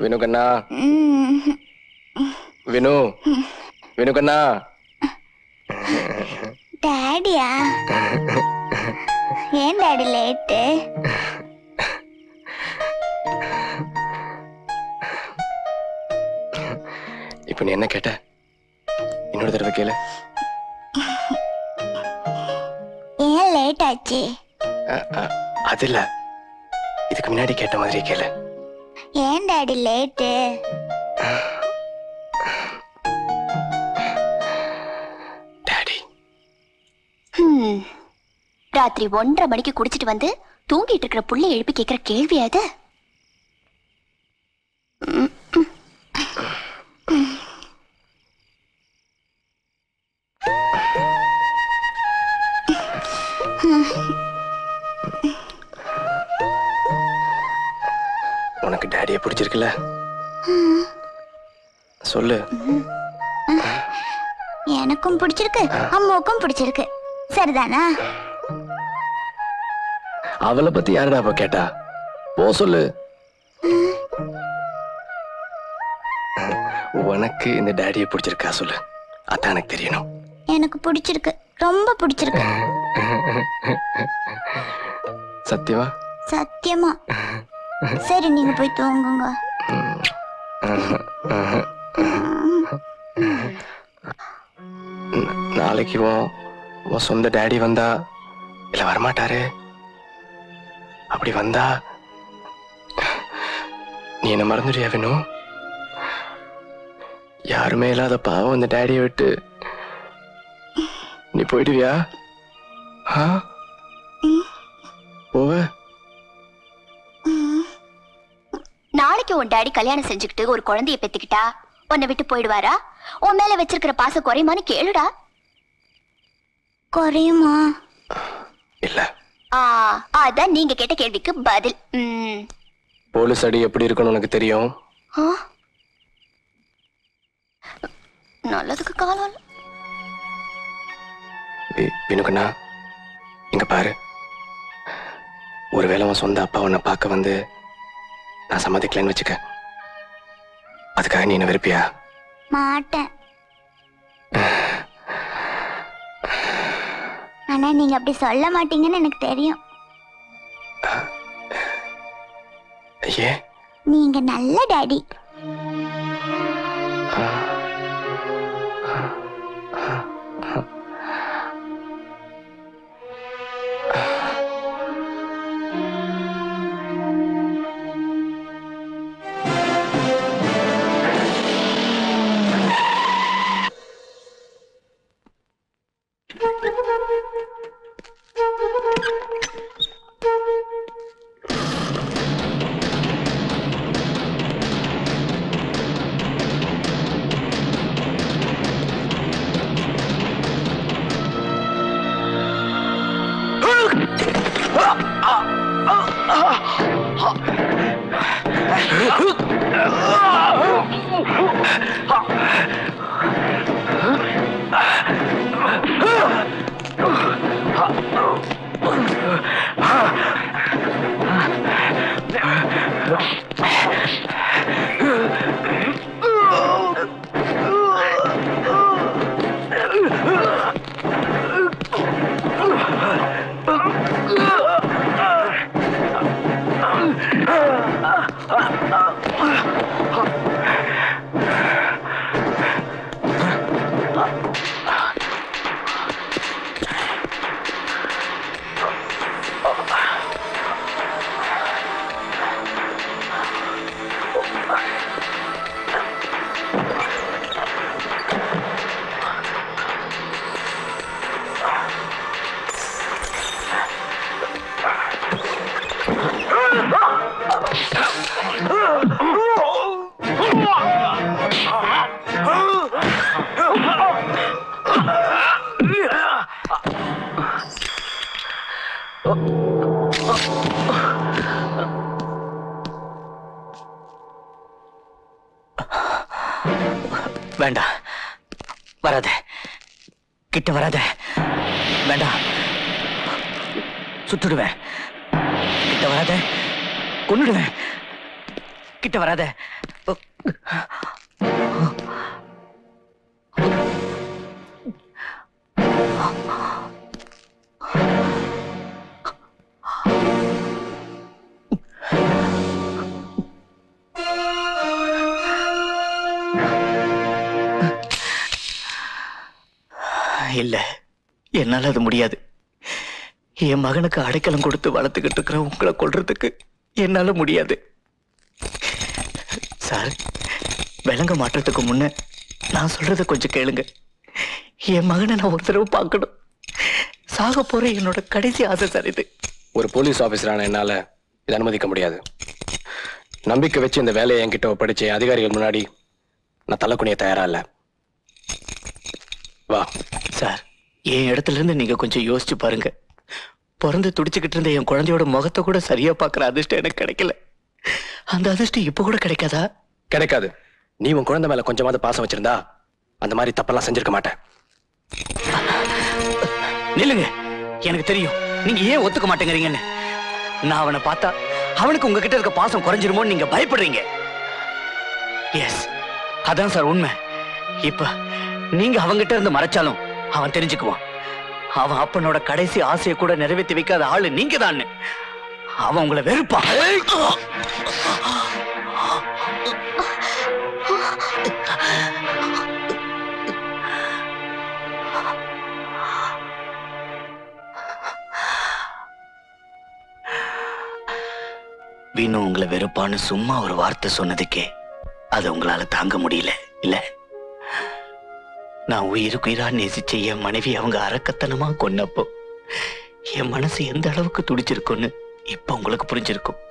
வினு கண்ணா வினு வினு கண்ணா டாடியா ஏன் daddy late இப்ப நீ என்ன கேட்ட இன்னொரு தடவை கேளு ஏன் லேட் ஆச்சு அது இல்ல இதுக்கு முன்னாடி கேட்ட மாதிரி கேளு ஏன் டாடி லேட்டு டாடி ராத்திரி 1:30 மணிக்கு குடிச்சிட்டு வந்து தூங்கிட்டு இருக்கிற புள்ள எழுப்பி கேட்கிற கேள்வி அது உனக்கு டாடியை பிடிச்சிருக்குல்ல சொல்லு எனக்கும் பிடிச்சிருக்கு அம்மாவுக்கும் பிடிச்சிருக்கு சரிதானா அவளை பத்தி யாருடா அப்ப கேட்டா போ சொல்லு உனக்கு இந்த டாடியை பிடிச்சிருக்கா சொல்லு அதான் எனக்கு தெரியணும் எனக்கு பிடிச்சிருக்கு ரொம்ப பிடிச்சிருக்கு சத்தியமா சத்தியமா சரி நீங்க போய் தூங்குங்க நாளைக்கு உன் சொந்த டாடி வந்தா இல்ல வரமாட்டாரு அப்படி வந்தா நீ என்ன மறந்துடுயா வினு யாருமே இல்லாத பாவம் இந்த டாடியை விட்டு நீ போயிடுவியா போவ நாளைக்கு உன் டாடி கல்யாணம் செஞ்சுக்கிட்டு ஒரு குழந்தைய பெத்துக்கிட்டா உன்னை விட்டு போயிடுவாரா உன் மேல வச்சிருக்கிற பாசம் குறையுமான்னு கேளுடா குறையுமா இல்ல அதான் நீங்க கேட்ட கேள்விக்கு பதில் போலீஸ் அடி எப்படி இருக்குன்னு உனக்கு தெரியும் நல்லதுக்கு காலம் வினுக்கண்ணா இங்க பாரு ஒருவேளை உன் சொந்த அப்பா உன்னை பார்க்க வந்து நான் சம்மதிக்கலன்னு வச்சுக்க அதுக்காக நீ என்ன விருப்பியா மாட்டேன் ஆனா நீங்க அப்படி சொல்ல மாட்டீங்கன்னு எனக்கு தெரியும் ஏன் நீங்க நல்ல டாடி வேண்டாம், வராத, கிட்ட வராத, வேண்டாம், சுட்டுடுவேன், கிட்ட வராத, கொன்னுடுவேன், கிட்ட வராத. இல்ல, என்னால அது முடியாது. என் மகனுக்கு அடைக்கலம் கொடுத்து வளர்த்துக்கிட்டு இருக்கிற உங்களை கொல்றதுக்கு என்னால முடியாது. சார், விளங்க மாற்றத்துக்கு முன்ன நான் சொல்றத கொஞ்சம் கேளுங்க. என் மகனை நான் ஒரு தடவை பார்க்கணும். சாக போற என்னோட கடைசி ஆசை சார் இது. ஒரு போலீஸ் ஆபீசரான என்னால இதை அனுமதிக்க முடியாது. நம்பிக்கை வச்சு இந்த வேலையை என்கிட்ட ஒப்படைச்ச அதிகாரிகள் முன்னாடி நான் தலை குனிய தயாரா இல்ல. வா சார், என் இடத்துல இருந்து நீங்க கொஞ்சம் யோசிச்சு பாருங்க. பிறந்து துடிச்சுக்கிட்டு இருந்த என் குழந்தையோட முகத்தை கூட சரியா பாக்குற அதிர்ஷ்டம் எனக்கு கிடைக்கல. அந்த அதிர்ஷ்டம் இப்ப கூட கிடைக்காதா? கிடைக்காது. நீ உன் குழந்தை மேல கொஞ்சமாவது பாசம் வச்சிருந்தா அந்த மாதிரி தப்பெல்லாம் செஞ்சிருக்க மாட்டேன். நில்லுங்க. எனக்கு தெரியும் நீங்க ஏன் ஒத்துக்க மாட்டேங்கிறீங்கன்னு. நான் அவனை பார்த்தா அவனுக்கு உங்ககிட்ட இருக்க பாசம் குறைஞ்சிருமோன்னு நீங்க பயப்படுறீங்க. எஸ், அதான் சார் உண்மை. இப்ப நீங்க அவங்கிட்ட இருந்து மறைச்சாலும் அவன் தெரிஞ்சுக்குவான். அவன் அப்பனோட கடைசி ஆசையை கூட நிறைவேற்றி வைக்காத ஆளு நீங்க தான். அவன் உங்களை வெறுப்பான். வீணு உங்களை வெறுப்பான்னு சும்மா ஒரு வார்த்தை சொன்னதுக்கே அதை உங்களால தாங்க முடியல இல்ல? நான் உயிருக்குயிரா நேசிச்ச என் மனைவி அவங்க அரக்கத்தனமா கொன்னப்போ என் மனசு எந்த அளவுக்கு துடிச்சிருக்குன்னு இப்ப உங்களுக்கு புரிஞ்சிருக்கும்.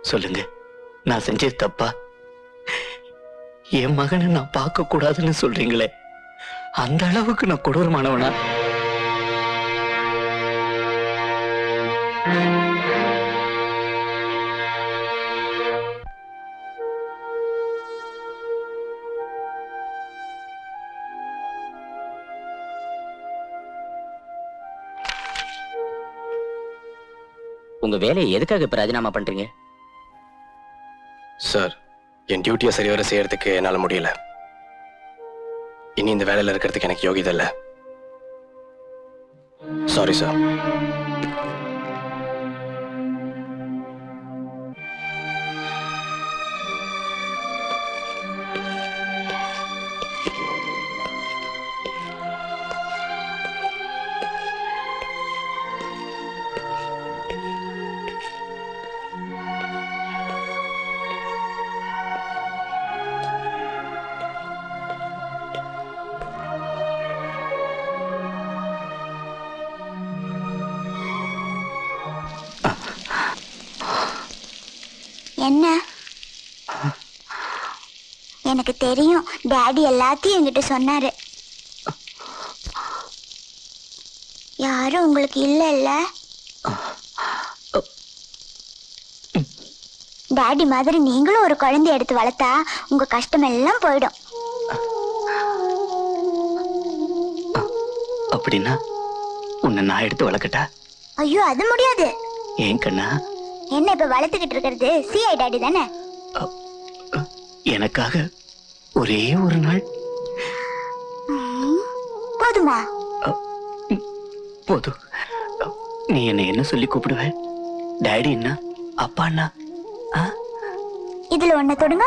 சொல்லுங்க, நான் செஞ்சது தப்பா? என் மகனை நான் பார்க்க கூடாதுன்னு சொல்றீங்களே, அந்த அளவுக்கு நான் கொடூரமானவனா? உங்க வேலையை எதுக்காக இப்ப ராஜினாமா பண்றீங்க? சார், என் டியூட்டியை சரிவர செய்யறதுக்கு என்னால முடியல. இனி இந்த வேலையில இருக்கிறதுக்கு எனக்கு யோகிதை இல்ல. Sorry sir. என்ன? எனக்கு தெரியும், டாடி எல்லாத்தையும் என்கிட்ட சொன்னாரு. யாரும் உங்களுக்கு இல்ல? டாடி மாதிரி நீங்களும் ஒரு குழந்தை எடுத்து வளர்த்தா உங்க கஷ்டம் எல்லாம் போயிடும். அப்படின்னா உன்னை நான் எடுத்து வளர்க்கட்டா? ஐயோ, அது முடியாது. ஏன் கண்ணா? என்ன இப்ப வளர்த்துக்கிட்டு இருக்கிறது சிஐ டாடி தானே? எனக்காக ஒரே ஒரு நாள் போதுமா? போதும். நீ என்ன சொல்லி கூப்பிடுவ? டாடி என்ன, அப்பா என்ன? இதுல ஒன்ன தொடுங்க.